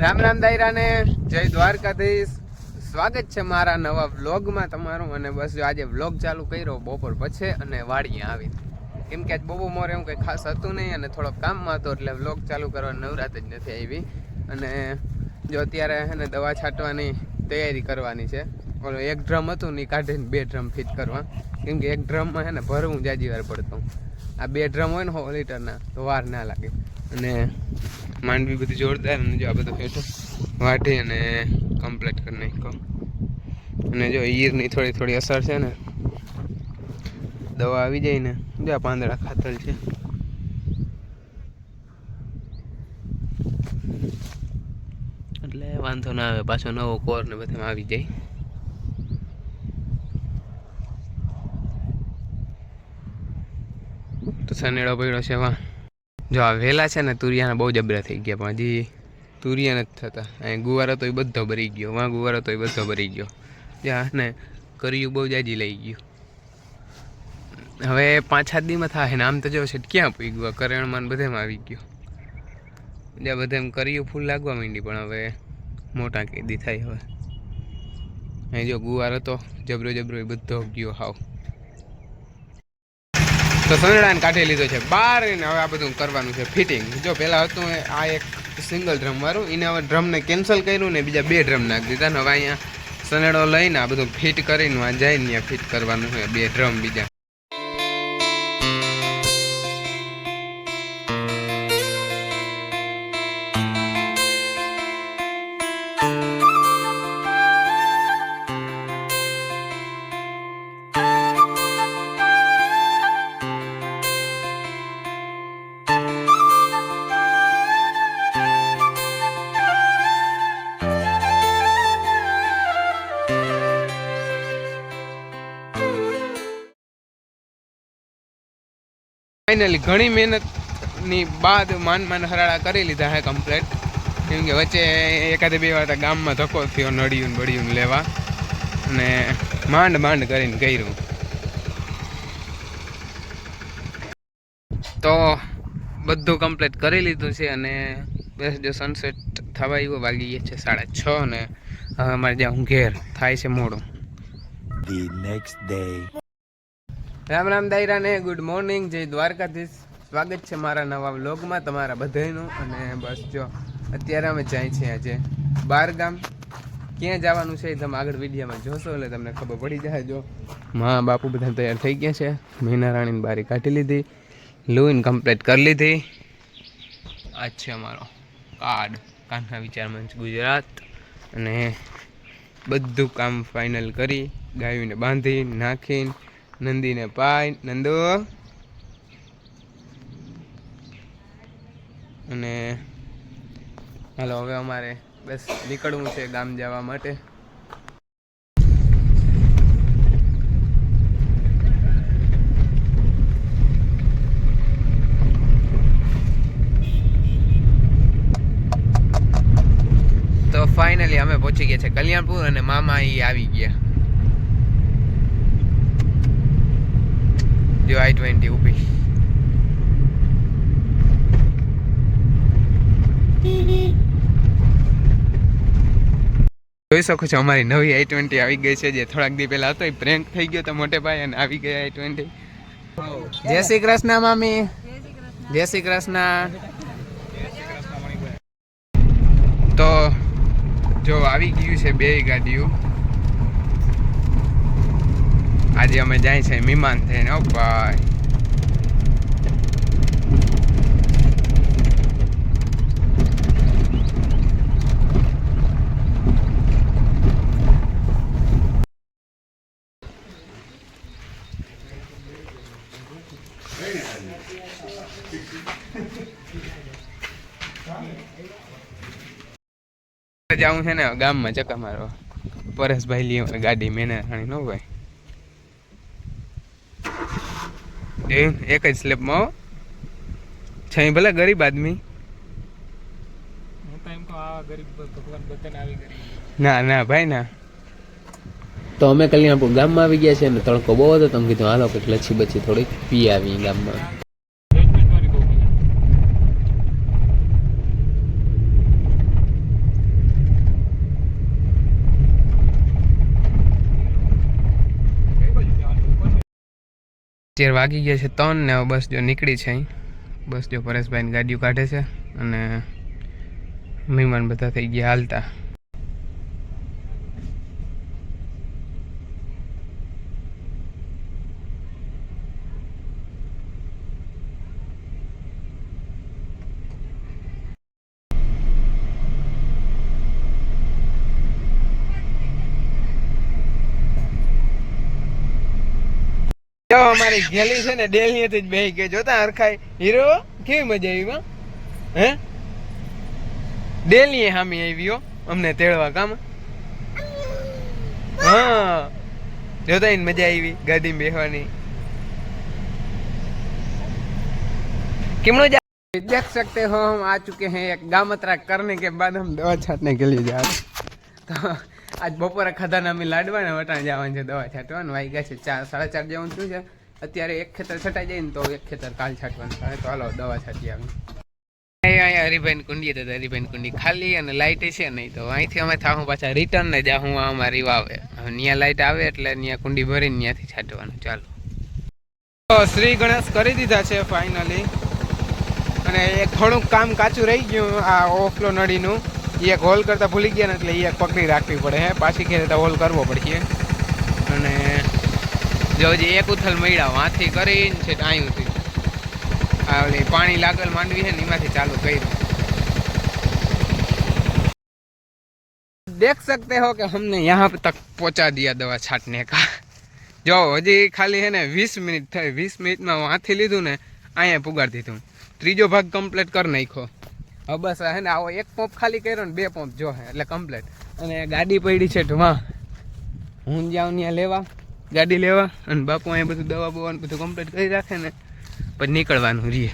રામ રામ દાયરાને જય દ્વારકાધીશ. સ્વાગત છે મારા નવા વ્લોગમાં તમારું. અને બસ જો આજે વ્લોગ ચાલુ કર્યો બપોર પછી અને વાડીએ આવી, કેમ કે આજ બહુ મોર એવું કંઈ ખાસ હતું નહીં અને થોડોક કામમાં હતો એટલે વ્લોગ ચાલુ કરવા નવરાત જ નથી આવી. અને જો અત્યારે છે ને દવા છાંટવાની તૈયારી કરવાની છે. ઓલો એક ડ્રમ હતું ને કાઢીને 2 ડ્રમ ફિટ કરવા, કેમ કે એક ડ્રમમાં છે ને ભરવું જાજી વાર પડતું. આ 2 ડ્રમ હોય ને 100 લીટરના તો વાર ના લાગે. અને માંડવી બધી જોરદાર, અને જો આ બધું હેઠું વાઢી અને કમ્પ્લીટ કરી નાખ્યો. અને જો ઈયરની થોડી થોડી અસર છે ને, દવા આવી જાય ને જો આ પાંદડા ખાતર છે એટલે વાંધો ના આવે, પાછો નવો કોર ને બધામાં આવી જાય. તો સનેડો પડ્યો છે વાં. જો આ વેલા છે ને તુરિયાના બહુ જબરા થઈ ગયા, પણ હજી તુરિયા નથી થતા. અહીં ગુવારો તો એ બધો ભરી ગયો, વાં ગુવારો તો એ બધો ભરી ગયો. જ્યાં ને કર્યું બહુ જાજી લઈ ગયું. હવે 5-7 દીમાં થાય ને. આમ તો જો છે ક્યાં પી ગયું, કરેણમાં બધામાં આવી ગયો. જ્યાં બધા એમ કર્યું ફૂલ લાગવા માંડી, પણ હવે મોટા કેદી થાય. હવે અહીં જો ગુવારો તો જબરો જબરો એ બધો ગયો હાવ. તો સંદડાને કાઢી લીધો છે બહાર, ને હવે આ બધું કરવાનું છે ફિટિંગ. જો પહેલાં હતું આ એક સિંગલ ડ્રમ વાળું, એને હવે ડ્રમને કેન્સલ કર્યું ને બીજા 2 ડ્રમ નાખી દીધા. ને હવે અહીંયા સનેડો લઈને આ બધું ફિટ કરીને આ જઈને ત્યાં ફિટ કરવાનું છે 2 ડ્રમ બીજા. ફાઇનલી ઘણી મહેનતની બાદ માંડ હરાળા કરી લીધા હે કમ્પ્લેટ. કેમ કે વચ્ચે 1-2 વાર ગામમાં ધક્કો થયો નડિયું બળિયું લેવા, અને માંડ કરીને કર્યું. તો બધું કમ્પ્લીટ કરી લીધું છે. અને બસ જો સનસેટ થવા આવ્યો, વાગી છે 6:30, અને હવે અમારે જ્યાં ઘેર થાય છે મોડું. The next day. Ram Ram દાયરાને ગુડ મોર્નિંગ, જય દ્વારકાધીશ. સ્વાગત છે મારા નવા વ્લોગમાં તમારા બધાનું. અને બસ જો અત્યારે અમે જાય છીએ આજે બાર ગામ. ક્યાં જવાનું છે એ તમે આગળ વિડીયોમાં જોશો એટલે તમને ખબર પડી જાય. જો મા બાપુ બધા તૈયાર થઈ ગયા છે. મીના રાણીની બારી કાઢી લીધી, લુઈન કમ્પ્લીટ કરી લીધી. આ છે અમારો કાર્ડ, કાન્હા વિચાર મંચ ગુજરાત. અને બધું કામ ફાઇનલ કરી, ગાયોને બાંધી નાખીને નંદીને પાય નંદો. અને હાલો હવે અમારે બસ નીકળવું છે ગામ જવા માટે. તો ફાઇનલી અમે પહોંચી ગયા છે કલ્યાણપુર, અને મામા અહીં આવી ગયા. જો I-20 ઊભી. જોઈ શકો છો અમારી નવી I-20 આવી ગઈ છે. જે થોડાક દી પહેલા હતો એ પ્રેન્ક થઈ ગયો તો મોટે ભાઈ, અને આવી ગયા I-20. જય શ્રી કૃષ્ણ મામી. જય શ્રી કૃષ્ણ. તો જો આવી ગયું છે 2 ગાડીઓ. આજે અમે જાય છે મહેમાન થઈને. ઓ ભાઈ જાઉં છે ને ગામમાં ચક્કર મારવા. પરેશભાઈ લઈએ ગાડી, મેને રાણી નો ભાઈ. એક જ સ્લેબમાં છે, ભલે ગરીબ આદમી. ના ના ભાઈ ના. તો અમે કલ્યાણપુર ગામમાં આવી ગયા છે ને તડકો બહુ હતો, તમે કીધું હાલો કંઈક લચ્છી બચ્છી થોડીક પી આવી ગામમાં. અત્યારે વાગી ગયા છે 3 ને હવે બસ જો નીકળી છે અહીં. બસ જો પરેશભાઈની ગાડીઓ કાઢે છે અને મહેમાન બધા થઈ ગયા હાલતા. અમારી ગેલી છે ને ડેલી થી જ બેહી ગઈ જોતા હરખાઈ હીરો કેવી મજા આવી માં હે ડેલી હામી આવ્યો અમને તેડવા કામ હા જોતા એને મજા આવી ગાડી બેહવાની किमनो देख सकते हो हम आ चुके हैं एक गामत्रा करने के बाद हम दवा छाटने के लिए जा रहे तो आज बपोरे खदाना में लाडवा ने वटाण जवान है दवा छाटवा वाई गया है 4 4:30 जेवुं थयुं छे अत्यारे एक खेतर छटाई जाए तो एक खेतर काल छाटवानुं थाय तो हालो दवा छाटी आवी अहीं हरिभाई कुंडी तो हरिभाई कुंडी खाली अने लाइट छे नहीं तो અહીંથી અમે થાहुं पाछा रिटर्न ने जाहुं અમારી વાવે ન્યા લાइट આવે એટલે ન્યા કુંડી ભરીને ન્યાથી છાટવાનું ચાલો તો શ્રી ગણેશ કરી દીધા છે ફાઇનલી અને એક થોડુંક કામ કાચું રહી ગયું આ ઓફલો નળીનું એ એક હોલ કરતા ભૂલી ગયા ને એટલે એ એક પકડી રાખવી પડે હે પાછી ખેર તો હોલ કરવો પડશે અને જો જે એક ઉથલ મળ્યા વાથી કરીને છે આયુંથી આ ઓલી પાણી लागल માંડવી है એમાંથી ચાલુ કર્યું देख सकते हो कि हमने यहाँ तक पहुँचा दिया दवा छाटने का जो हजी खाली है ने 20 मिनिट थे 20 मिनिट में वहाँ थी लीधु ने अँ पुगाड़ दीधु त्रीजो भाग कम्प्लीट कर नाखो अब बस है ने आओ एक पंप खाली कर्यो ने 2 पंप जो है એટલે कम्प्लीट અને ગાડી પડી છે ઢવા હું જાઉં ત્યાં લેવા ગાડી લેવા અને બાપુ અહીં બધું દવા બવા બધું કમ્પ્લીટ કરી રાખે ને પછી નીકળવાનું રહીએ